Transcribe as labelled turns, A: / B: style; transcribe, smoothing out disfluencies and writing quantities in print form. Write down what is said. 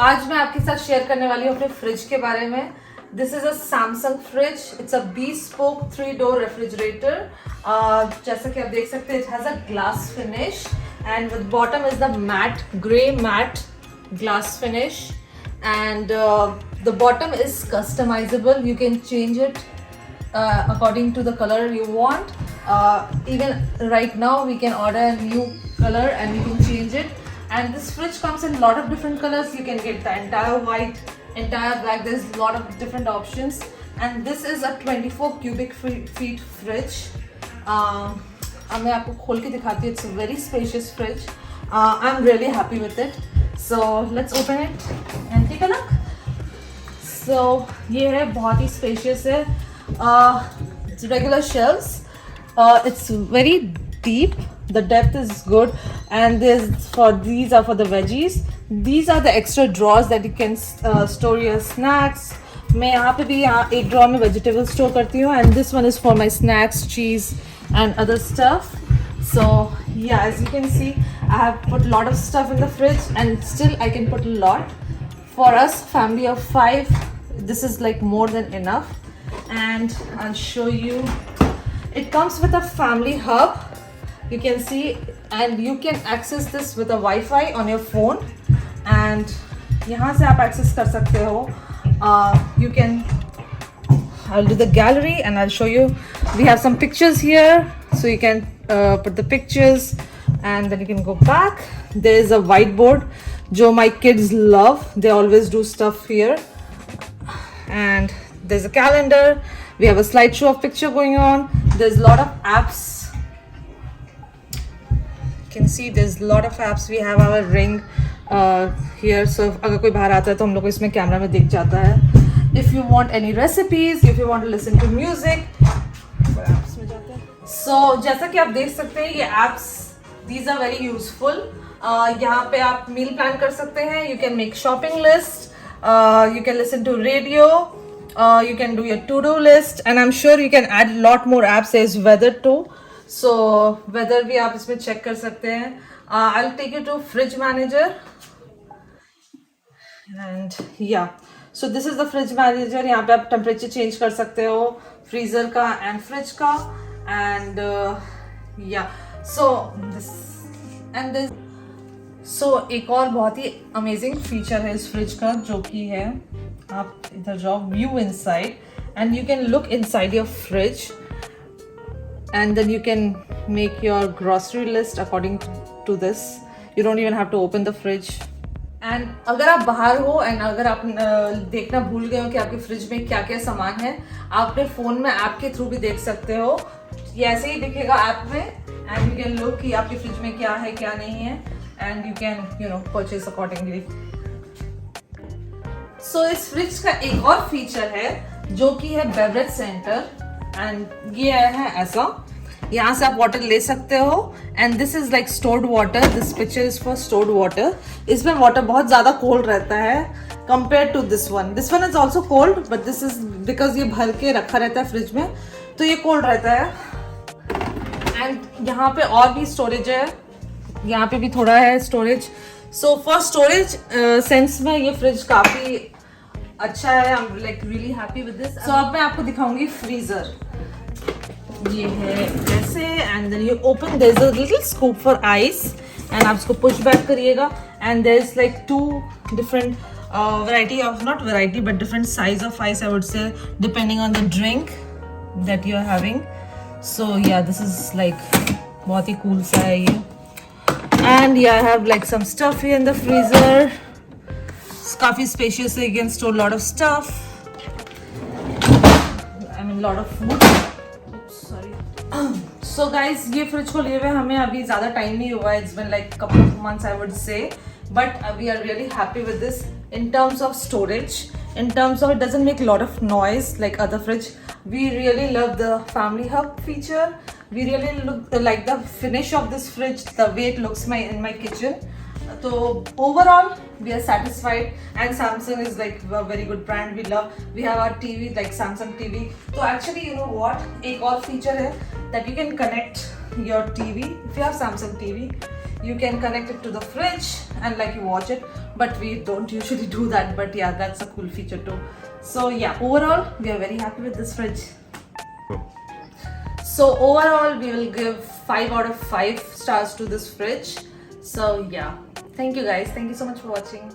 A: आज मैं आपके साथ शेयर करने वाली हूँ अपने फ्रिज के बारे में. This is a Samsung fridge. It's a Bespoke 3-door refrigerator. जैसा कि आप देख सकते हैं, it has a glass finish and with bottom is the matte, grey matte glass finish. And the bottom is customizable. You can change it according to the color you want. Even right now we can order a new color and we can change it. And this fridge comes in a lot of different colors. You can get the entire white, entire black. There's a lot of different options. And this is a 24 cubic feet fridge. अब मैं आपको खोल के दिखाती हूँ. It's a very spacious fridge. I'm really happy with it. So let's open it and take a look. So ये है, बहुत ही spacious है. It's regular shelves. It's very deep. The depth is good, and these are for the veggies. These are the extra drawers that you can store your snacks. मैं यहाँ पे भी एक drawer में vegetables store करती हूँ, and this one is for my snacks, cheese, and other stuff. So yeah, as you can see, I have put a lot of stuff in the fridge, and still I can put a lot. For us, family of 5, this is like more than enough. And I'll show you. It comes with a family hub. You can see, and you can access this with a Wi-Fi on your phone. And यहाँ से आप access कर सकते हो. You can. I'll do the gallery and I'll show you. We have some pictures here, so you can put the pictures, and then you can go back. There is a whiteboard, जो my kids love. They always do stuff here. And there's a calendar. We have a slideshow of picture going on. There's a lot of apps. You can see there's a lot of apps. We have our ring here. So अगर कोई बाहर आता है तो हम लोग को इसमें कैमरा में दिख जाता है. If you want any recipes, if you want to listen to music, apps में जाते हैं. So जैसा कि आप देख सकते हैं, ये apps, these are very useful. यहाँ पे आप meal plan कर सकते हैं. You can make shopping list. You can listen to radio. You can do your to-do list, and I'm sure you can add a lot more apps. There's weather too, so weather भी आप इसमें check कर सकते हैं. I'll take you to fridge manager, and yeah, so this is the fridge manager. यहाँ पे आप temperature change कर सकते हो, freezer का and fridge का, and yeah, so this and this. So एक और बहुत ही amazing feature है इस fridge का, जो कि है, आप इधर जाओ, view inside, and you can look inside your fridge, and then you can make your grocery list according to this. You don't even have to open the fridge. And अगर आप बाहर हो and अगर आप देखना भूल गए हो कि आपके फ्रिज में क्या क्या सामान है, आप अपने फोन में ऐप के थ्रू भी देख सकते हो. ये ऐसे ही दिखेगा ऐप में, and you can look कि आपके फ्रिज में क्या है क्या नहीं है, and you can purchase accordingly. So इस फ्रिज का एक और फीचर है जो कि है बेवरेज सेंटर, एंड ये है ऐसा, यहाँ से आप वाटर ले सकते हो, and this is like stored water. This picture is for stored water. इसमें वाटर बहुत ज़्यादा कोल्ड रहता है compare to this one. This one is also cold, but this is because ये भर के रखा रहता है फ्रिज में, तो ये कोल्ड रहता है. एंड यहाँ पे और भी स्टोरेज है, यहाँ पे भी थोड़ा है storage. So for storage sense में ये फ्रिज काफ़ी अच्छा है. I am like really happy with this. सो अब मैं आपको दिखाऊंगी फ्रीजर. ये है ऐसे, and then you open, there is a little scoop for ice, and आप इसको पुश बैक करिएगा, and there is like 2 different variety of, not variety but different size of ice, I would say, depending on the drink that you are having. So yeah, this is like बहुत ही cool सा है ये. And yeah, I have like some stuff here in the freezer. It's काफी spacious, so you can store a lot of stuff. I mean, lot of food. Oops, sorry. So guys, ये fridge को लिए हुए हमें अभी ज़्यादा time नहीं हुआ. It's been like couple of months, I would say. But we are really happy with this in terms of storage. In terms of, it doesn't make a lot of noise like other fridge. We really love the family hub feature. We really like the finish of this fridge, the way it looks in my kitchen. So overall, we are satisfied, and Samsung is like a very good brand. We have our TV, like Samsung TV. So actually, you know what? एक और feature है that you can connect your TV. If you have Samsung TV, you can connect it to the fridge and like you watch it, but we don't usually do that. But yeah, that's a cool feature too. So yeah, overall we are very happy with this fridge. So overall we will give 5 out of 5 stars to this fridge. So yeah, thank you guys, thank you so much for watching.